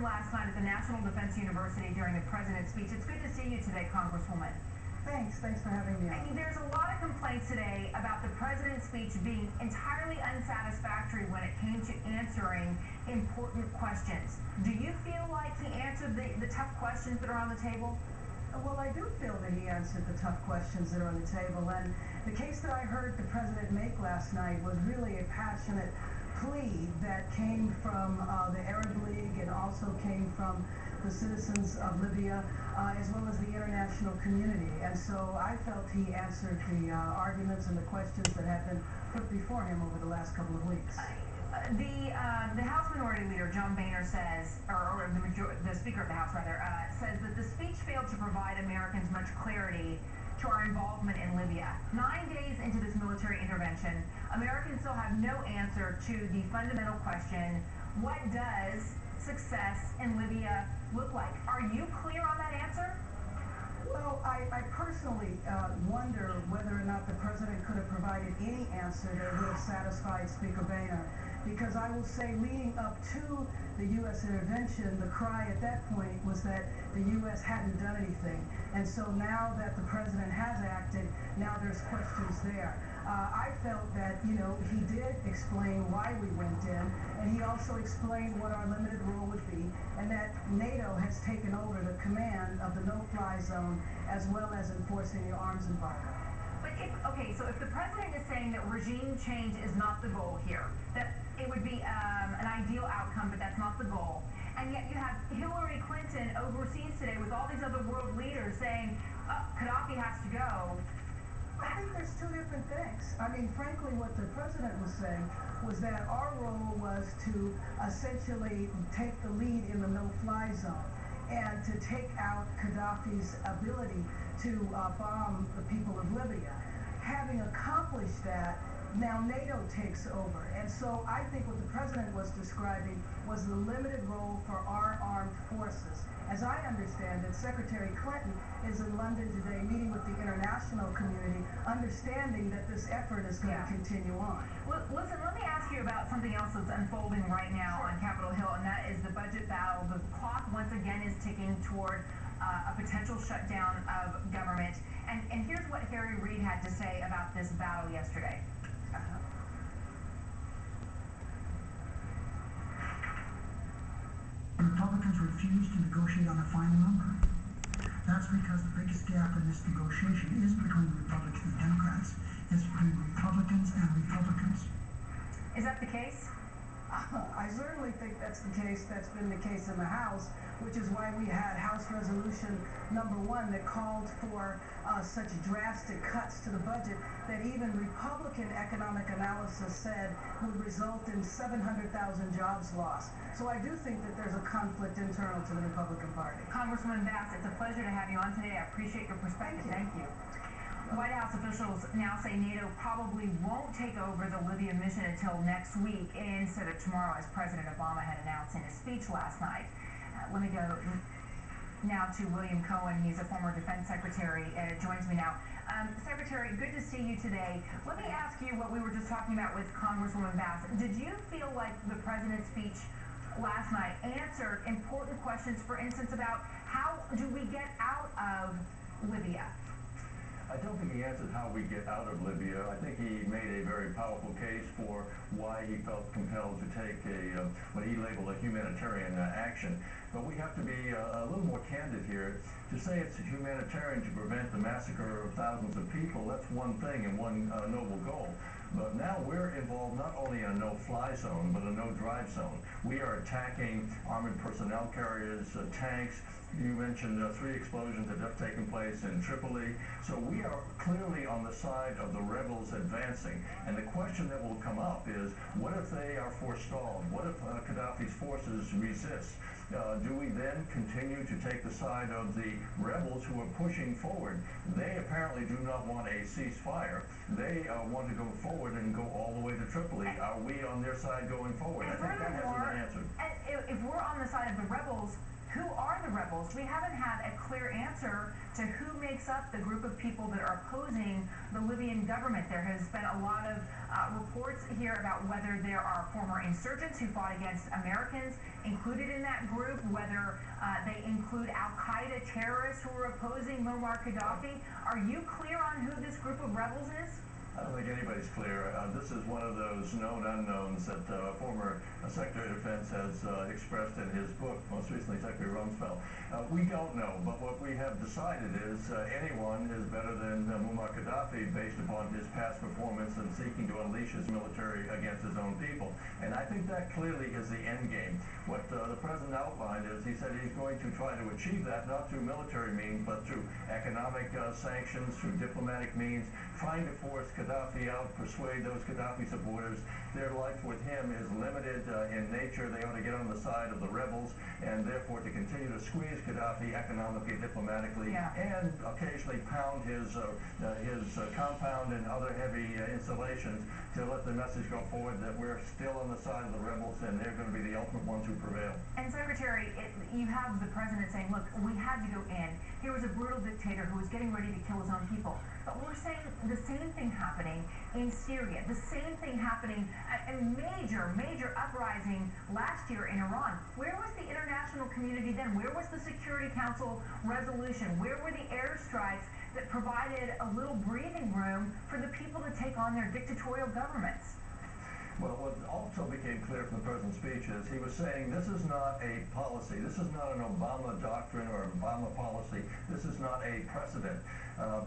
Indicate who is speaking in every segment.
Speaker 1: last night at the National Defense University during the president's speech. It's good to see you today, Congresswoman.
Speaker 2: Thanks for having me on.
Speaker 1: There's a lot of complaints today about the president's speech being entirely unsatisfactory when it came to answering important questions. Do you feel like he answered the tough questions that are on the table?
Speaker 2: Well, I do feel that he answered the tough questions that are on the table, and the case that I heard the president make last night was really a passionate plea that came from the Arab League and also came from the citizens of Libya, as well as the international community. And so I felt he answered the arguments and the questions that had been put before him over the last couple of weeks.
Speaker 1: The House Minority Leader, John Boehner, says, or the Speaker of the House, rather, says that the speech failed to provide Americans much clarity to our involvement in Libya. 9 days into this military intervention, Americans still have no answer to the fundamental question, what does success in Libya look like? Are you clear on that answer?
Speaker 2: Well, I personally wonder whether or not the president could have provided any answer that would have satisfied Speaker Boehner, because I will say leading up to the U.S. intervention, the cry at that point was that the U.S. hadn't done anything. And so now that the president has acted, now there's questions there. I felt that, he did explain why we went in, and he also explained what our limited role would be, and that NATO has taken over the command of the no-fly zone as well as enforcing the arms embargo.
Speaker 1: But so if the president is saying that regime change is not the goal here, that it would be an ideal outcome, but that's not the goal, and yet you have Hillary Clinton overseas today with all these other world leaders saying Gaddafi has to go.
Speaker 2: I think there's two different things. I mean, frankly, what the president was saying was that our role was to essentially take the lead in the no-fly zone and to take out Gaddafi's ability to bomb the people of Libya. Having accomplished that, now NATO takes over. And so I think what the president was describing was the limited role for our armed forces. As I understand it, Secretary Clinton is in London today meeting with the international community, understanding that this effort is going to continue on.
Speaker 1: Well, listen, let me ask you about something else that's unfolding right now on Capitol Hill, and that is the budget battle. The clock once again is ticking toward a potential shutdown of government. And here's what Harry Reid had to say about this battle yesterday.
Speaker 3: Republicans refused to negotiate on a final number. That's because the biggest gap in this negotiation isn't between Republicans and Democrats, it's between Republicans and Republicans.
Speaker 1: Is that the case?
Speaker 2: I certainly think that's the case. That's been the case in the House, which is why we had House Resolution number 1 that called for such drastic cuts to the budget that even Republican economic analysis said would result in 700,000 jobs lost. So I do think that there's a conflict internal to the Republican Party.
Speaker 1: Congresswoman Bass, it's a pleasure to have you on today. I appreciate your perspective. Thank you. White House officials now say NATO probably won't take over the Libya mission until next week instead of tomorrow, as President Obama had announced in his speech last night. Let me go now to William Cohen. He's a former defense secretary. Joins me now. Secretary, good to see you today. Let me ask you what we were just talking about with Congresswoman Bass. Did you feel like the president's speech last night answered important questions, for instance, about how do we get out of Libya?
Speaker 4: I don't think he answered how we get out of Libya. I think he made a very powerful case for why he felt compelled to take what he labeled a humanitarian action. But we have to be a little more candid here. To say it's humanitarian to prevent the massacre of thousands of people, that's one thing and one noble goal. But now we're involved not only in a no-fly zone, but a no-drive zone. We are attacking armored personnel carriers, tanks. You mentioned 3 explosions that have taken place in Tripoli. So we are clearly on the side of the rebels advancing. And the question that will come up is, what if they are forestalled? What if Gaddafi's forces resist? Do we then continue to take the side of the rebels who are pushing forward? They apparently do not want a ceasefire. They want to go forward and go all the way to Tripoli. Are we on their side going forward? I think that hasn't been answered.
Speaker 1: And if we're on the side of the rebels, who are the rebels? We haven't had a clear answer to who makes up the group of people that are opposing the Libyan government. There has been a lot of reports here about whether there are former insurgents who fought against Americans, including included in that group, whether they include Al-Qaeda terrorists who are opposing Muammar Gaddafi. Are you clear on who this group of rebels is?
Speaker 4: I don't think anybody's clear. This is one of those known unknowns that former Secretary of Defense has expressed in his book, most recently Secretary Rumsfeld. We don't know, but what we have decided is anyone is better than Muammar Gaddafi based upon his past performance and seeking to unleash his military against his own people. And I think that clearly is the end game. What the President outlined is he said he's going to try to achieve that not through military means, but through economic sanctions, through diplomatic means, trying to force Gaddafi out, persuade those Gaddafi supporters their life with him is limited in nature. They ought to get on the side of the rebels, and therefore to continue to squeeze Gaddafi economically, diplomatically, and occasionally pound his compound and other heavy installations to let the message go forward that we're still on the side of the rebels and they're going to be the ultimate ones who prevail.
Speaker 1: And Secretary, you have the President saying, look, we had to go in. Here was a brutal dictator who was getting ready to kill his own people. But we're saying the same thing happening in Syria, the same thing happening, a major uprising last year in Iran. Where was the international community then? Where was the Security Council resolution? Where were the airstrikes that provided a little breathing room for the people to take on their dictatorial governments?
Speaker 4: Well, what also became clear from the President's speech is he was saying this is not a policy. This is not an Obama doctrine or Obama policy. This is not a precedent.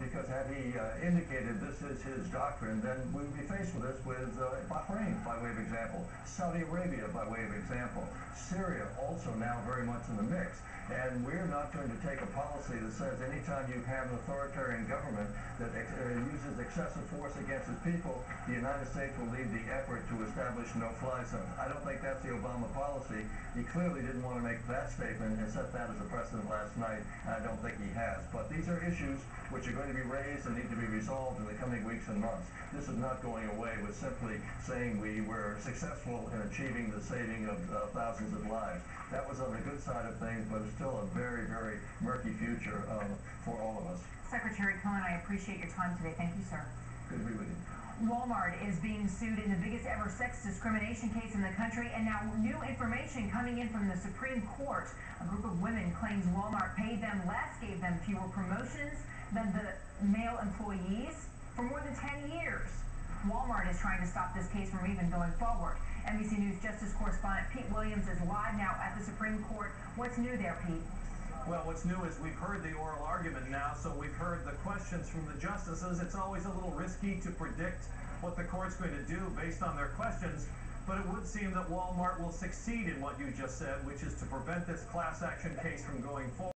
Speaker 4: Because had he indicated this is his doctrine, then we would be faced with this with Bahrain, by way of example, Saudi Arabia, by way of example, Syria also now very much in the mix. And we're not going to take a policy that says anytime you have an authoritarian government that uses excessive force against its people, the United States will lead the effort to establish no-fly zones. I don't think that's the Obama policy. He clearly didn't want to make that statement and set that as a precedent last night, and I don't think he has. But these are issues which are going to be raised and need to be resolved in the coming weeks and months. This is not going away with simply saying we were successful in achieving the saving of thousands of lives. That was on the good side of things, but it's still a very, very murky future for all of us.
Speaker 1: Secretary Cohen, I appreciate your time today. Thank you, sir.
Speaker 4: Good to be with you.
Speaker 1: Walmart is being sued in the biggest ever sex discrimination case in the country, and now new information coming in from the Supreme Court. A group of women claims Walmart paid them less, gave them fewer promotions than the male employees for more than 10 years. Walmart is trying to stop this case from even going forward. NBC News Justice correspondent Pete Williams is live now at the Supreme Court. What's new there, Pete?
Speaker 5: Well, what's new is we've heard the oral argument now, so we've heard the questions from the justices. It's always a little risky to predict what the court's going to do based on their questions, but it would seem that Walmart will succeed in what you just said, which is to prevent this class action case from going forward.